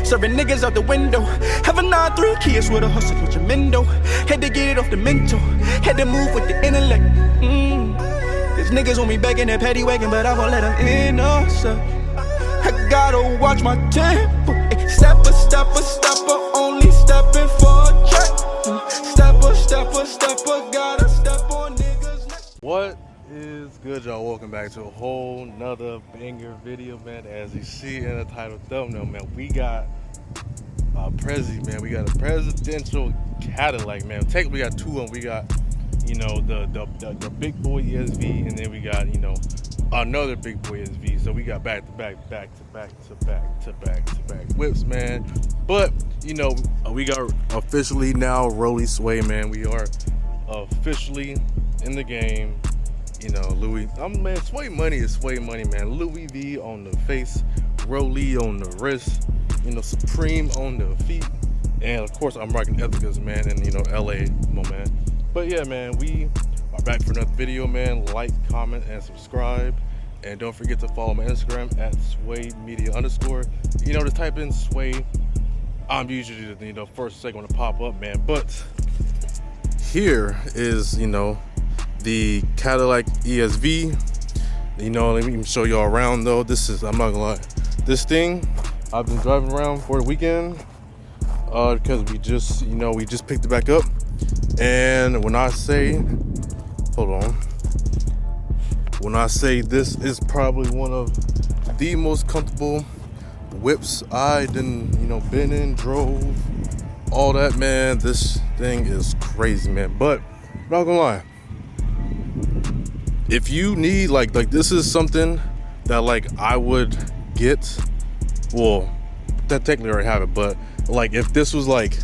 Serving niggas out the window. Have a 9-3 kids with a hustle with your mendo. Had to get it off the mental. Had to move with the intellect. These niggas want me back in that paddy wagon, but I won't let them in, no, sir. I gotta watch my tempo. Stepper, stepper, stepper, only stepping for a check. Stepper, stepper, stepper, gotta step on niggas neck. What is good, y'all? Welcome back to a whole nother banger video, man. As you see in the title thumbnail, man, we got a Prezi, man. We got a presidential Cadillac, man. Technically, we got two of them. We got, you know, the big boy ESV, and then we got, you know, another big boy ESV. So we got back to back whips, man. But you know, we got officially now Rolly Sway, man. We are officially in the game. You know, Louis, man, Sway money is Sway money, man. Louis V on the face, Rolly on the wrist, you know, Supreme on the feet, and of course I'm rocking Ethicas, man, and you know, LA, my man. But yeah, man, we are back for another video, man. Like, comment, and subscribe, and don't forget to follow my Instagram at SwayMedia_. You know, just type in Sway. I'm usually the, you know, first second to pop up, man. But here is, you know, the Cadillac ESV. You know, let me show y'all around though. This is, I'm not gonna lie, this thing I've been driving around for the weekend because we just, you know, we just picked it back up. And when I say, hold on, when I say this is probably one of the most comfortable whips I done, you know, been in, drove, all that, man, this thing is crazy, man. But I'm not gonna lie, if you need like this is something that like I would get, well, that technically I already have it, but like if this was like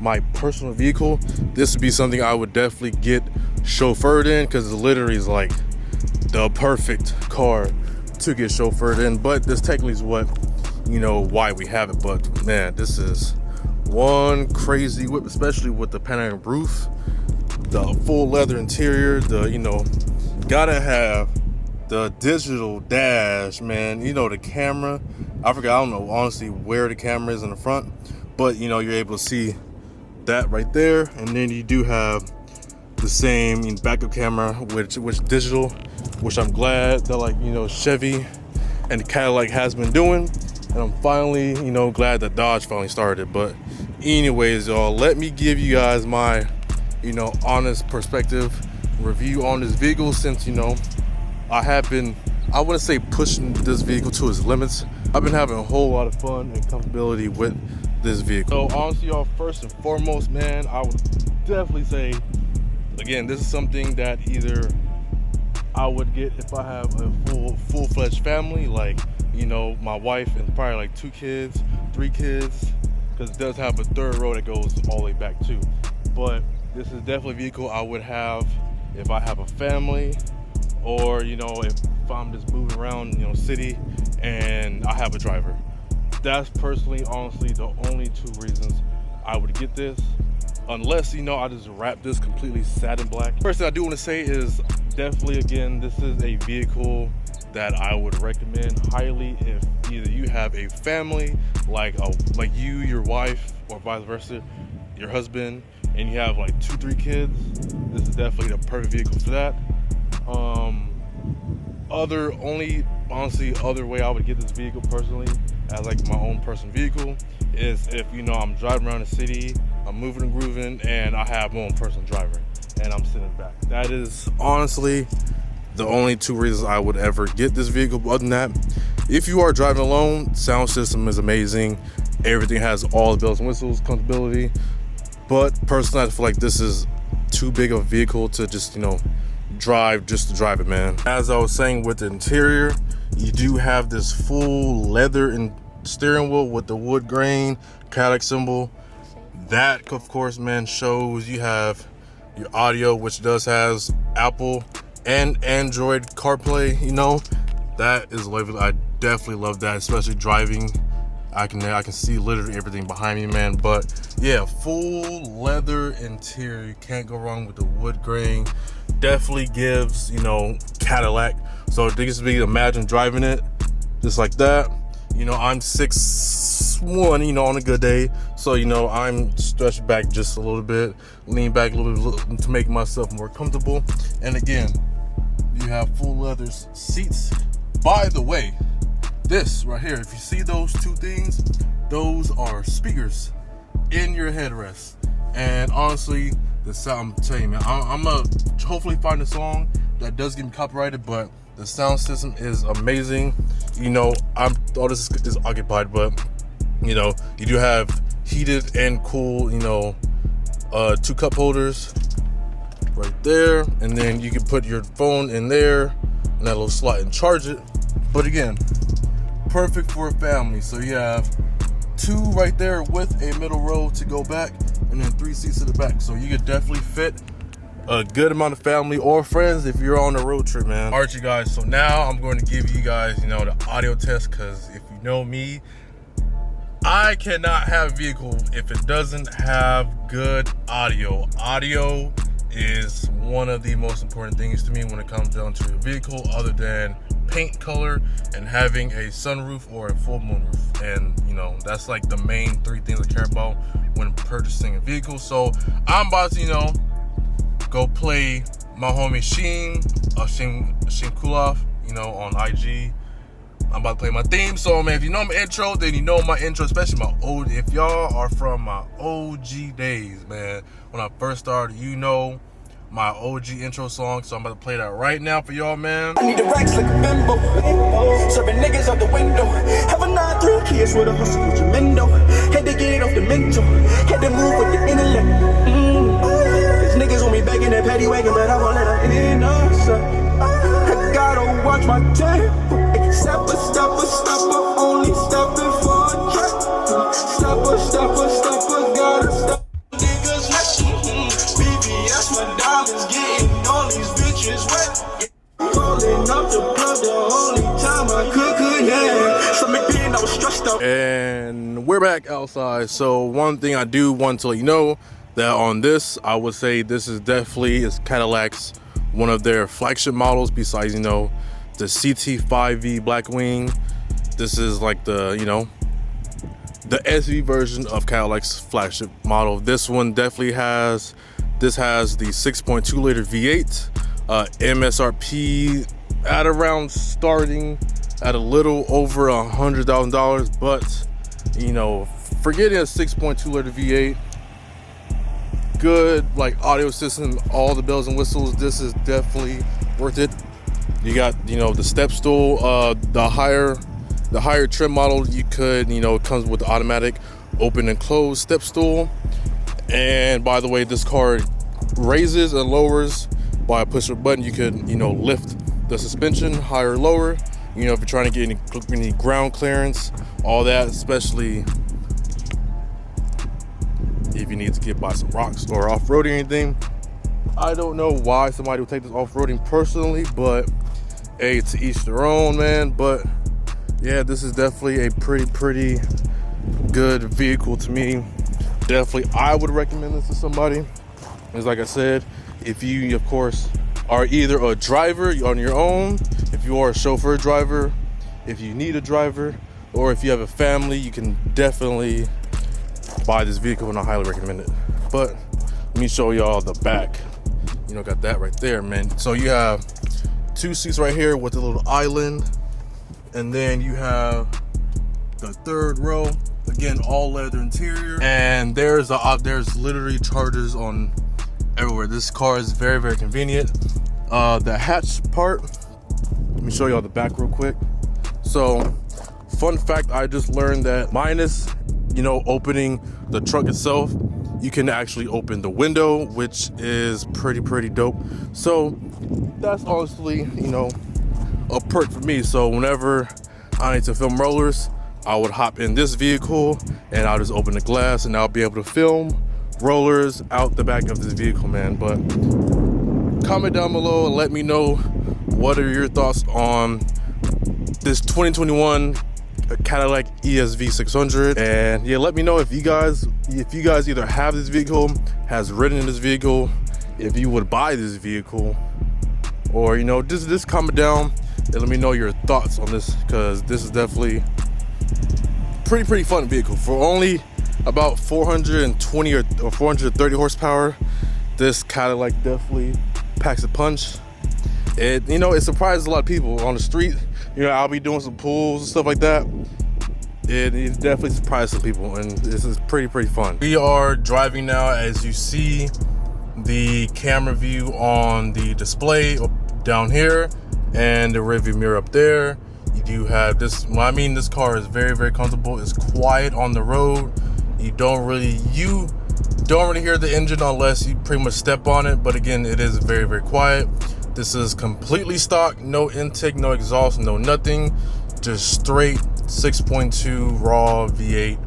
my personal vehicle, this would be something I would definitely get chauffeured in, because it literally is like the perfect car to get chauffeured in. But this technically is what, you know, why we have it. But man, this is one crazy whip, especially with the panoramic roof, the full leather interior, the, you know, gotta have the digital dash, man. You know, the camera, I forgot, I don't know honestly where the camera is in the front, but you know, you're able to see that right there. And then you do have the same backup camera, which digital, which I'm glad that, like, you know, Chevy and Cadillac has been doing. And I'm finally, you know, glad that Dodge finally started. But anyways, y'all, let me give you guys my, you know, honest perspective review on this vehicle, since, you know, I have been, I wouldn't say pushing this vehicle to its limits. I've been having a whole lot of fun and comfortability with this vehicle. So honestly, y'all, first and foremost, man, I would definitely say, again, this is something that either I would get if I have a full-fledged family, like, you know, my wife and probably like 2 kids, 3 kids, because it does have a third row that goes all the way back too. But this is definitely a vehicle I would have if I have a family, or, you know, if I'm just moving around, you know, city and I have a driver. That's personally, honestly, the only 2 reasons I would get this, unless, you know, I just wrap this completely satin black. First thing I do want to say is definitely, again, this is a vehicle that I would recommend highly if either you have a family, like you, your wife, or vice versa, your husband, and you have like 2-3 kids. This is definitely the perfect vehicle for that. Other way I would get this vehicle personally, as like my own personal vehicle, is if, you know, I'm driving around the city, I'm moving and grooving, and I have my own personal driver and I'm sitting back. That is honestly the only 2 reasons I would ever get this vehicle. Other than that, if you are driving alone, sound system is amazing, everything has all the bells and whistles, comfortability. But personally, I feel like this is too big of a vehicle to just, you know, drive just to drive it, man. As I was saying, with the interior, you do have this full leather and steering wheel with the wood grain Cadillac symbol. That, of course, man, shows you have your audio, which does has Apple and Android CarPlay. You know, that is lovely. I definitely love that, especially driving. I can see literally everything behind me, man. But yeah, full leather interior, you can't go wrong with the wood grain. Definitely gives, you know, Cadillac. So I think it's big. Imagine driving it just like that. You know, I'm 6'1", just one, you know, on a good day. So, you know, I'm stretched back just a little bit, lean back a little bit to make myself more comfortable. And again, you have full leather seats. By the way, this right here, if you see those two things, those are speakers in your headrest. And honestly, the sound, I'm telling you, man, I'm gonna hopefully find a song that does get me copyrighted, but the sound system is amazing. You know, all this is occupied, but you know, you do have heated and cool, you know, 2 cup holders right there, and then you can put your phone in there and that little slot and charge it. But again, perfect for a family. So you have 2 right there with a middle row to go back, and then 3 seats in the back. So you could definitely fit a good amount of family or friends if you're on a road trip, man. All right, you guys, so now I'm going to give you guys, you know, the audio test, because if you know me, I cannot have a vehicle if it doesn't have good audio. Audio is one of the most important things to me when it comes down to a vehicle, other than paint color and having a sunroof or a full moonroof. And you know, that's like the main 3 things I care about when purchasing a vehicle. So I'm about to, you know, go play my homie Sheen Kulov, you know, on IG. I'm about to play my theme song, man. If you know my intro, then you know my intro, especially my old. If y'all are from my OG days, man, when I first started, you know my OG intro song. So I'm about to play that right now for y'all, man. I need the racks like a bimbo, serving niggas out the window. Have a 9-3 kids with a hustle with Jamendo. Had to get it off the mental, had to move with the intellect. These niggas want me back in that paddy wagon, but I won't let them in. I gotta watch my tempo. Stepper, only stepping for a check. Stepper, gotta step. Niggas wet. BBS, my diamonds getting all these bitches wet. Rolling up the plug the only time I could have. So McBean, I was stressed out. And we're back outside. So one thing I do want to let you know, that on this, I would say this is definitely Cadillac's one of their flagship models, besides, you know, the CT5V Blackwing. This is like the, you know, the SV version of Cadillac's flagship model. This one definitely has the 6.2 liter V8, MSRP at around starting at a little over $100,000, but you know, forgetting a 6.2 liter V8, good like audio system, all the bells and whistles, this is definitely worth it. You got, you know, the step stool, the higher trim model, you could, you know, it comes with the automatic open and close step stool. And by the way, this car raises and lowers by a push of a button. You could, you know, lift the suspension higher or lower, you know, if you're trying to get any ground clearance, all that, especially if you need to get by some rocks or off-roading or anything. I don't know why somebody would take this off-roading personally, but hey, to each their own, man. But yeah, this is definitely a pretty good vehicle to me. Definitely, I would recommend this to somebody. Because like I said, if you, of course, are either a driver on your own, if you are a chauffeur driver, if you need a driver, or if you have a family, you can definitely buy this vehicle, and I highly recommend it. But let me show y'all the back. You know, got that right there, man. So you have 2 seats right here with a little island, and then you have the 3rd row, again, all leather interior, and there's literally chargers on everywhere. This car is very convenient. The hatch part, let me show y'all the back real quick. So fun fact, I just learned that minus, you know, opening the trunk itself, you can actually open the window, which is pretty dope. So that's honestly, you know, a perk for me. So whenever I need to film rollers, I would hop in this vehicle and I'll just open the glass and I'll be able to film rollers out the back of this vehicle, man. But comment down below and let me know what are your thoughts on this 2021 Cadillac ESV 600. And yeah, let me know if you guys either have this vehicle, has ridden in this vehicle, if you would buy this vehicle, or you know, just comment down and let me know your thoughts on this, because this is definitely pretty fun vehicle. For only about 420 or 430 horsepower, this Cadillac definitely packs a punch. It, you know, it surprises a lot of people on the street. You know, I'll be doing some pulls and stuff like that. It definitely surprised some people, and this is pretty fun. We are driving now. As you see, the camera view on the display down here and the rearview mirror up there. You do have this. Well, I mean, this car is very comfortable. It's quiet on the road. You don't really hear the engine unless you pretty much step on it. But again, it is very quiet. This is completely stock, no intake, no exhaust, no nothing, just straight 6.2 raw V8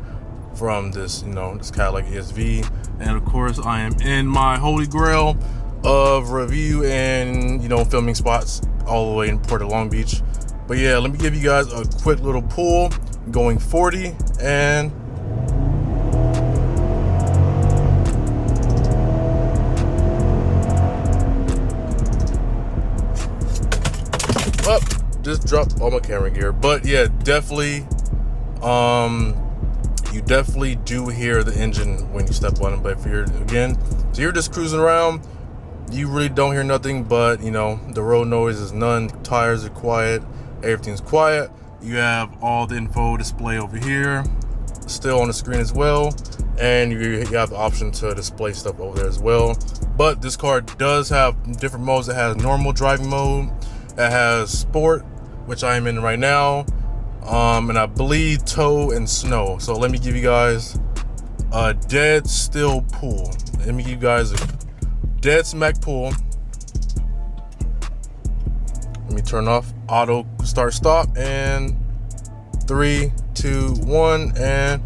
from this, you know, this Cadillac ESV. And of course, I am in my holy grail of review and, you know, filming spots all the way in Port of Long Beach. But yeah, let me give you guys a quick little pull going 40 and just dropped all my camera gear. But yeah, definitely you definitely do hear the engine when you step on it. But if you're, again, so you're just cruising around, you really don't hear nothing but, you know, the road noise is none, tires are quiet, everything's quiet. You have all the info display over here still on the screen as well, and you have the option to display stuff over there as well. But this car does have different modes. It has normal driving mode, it has sport, which I am in right now, and I believe tow and snow. So let me give you guys a dead still pull. Let me give you guys a dead smack pull. Let me turn off auto start stop, and 3, 2, 1, and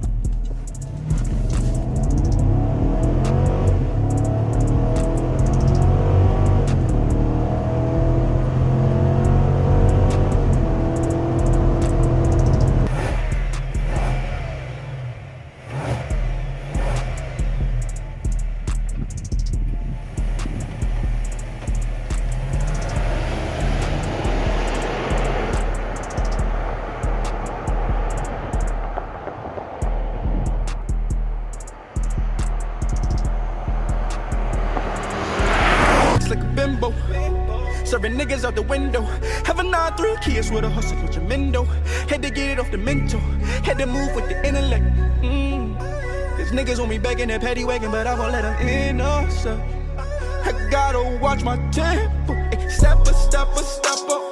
like a bimbo, serving niggas out the window. Have a 9-3 kids with a hustle with your mendo. Had to get it off the mental, had to move with the intellect. These niggas want me back in that paddy wagon, but I won't let them in. I gotta watch my tempo. Step a step a step up.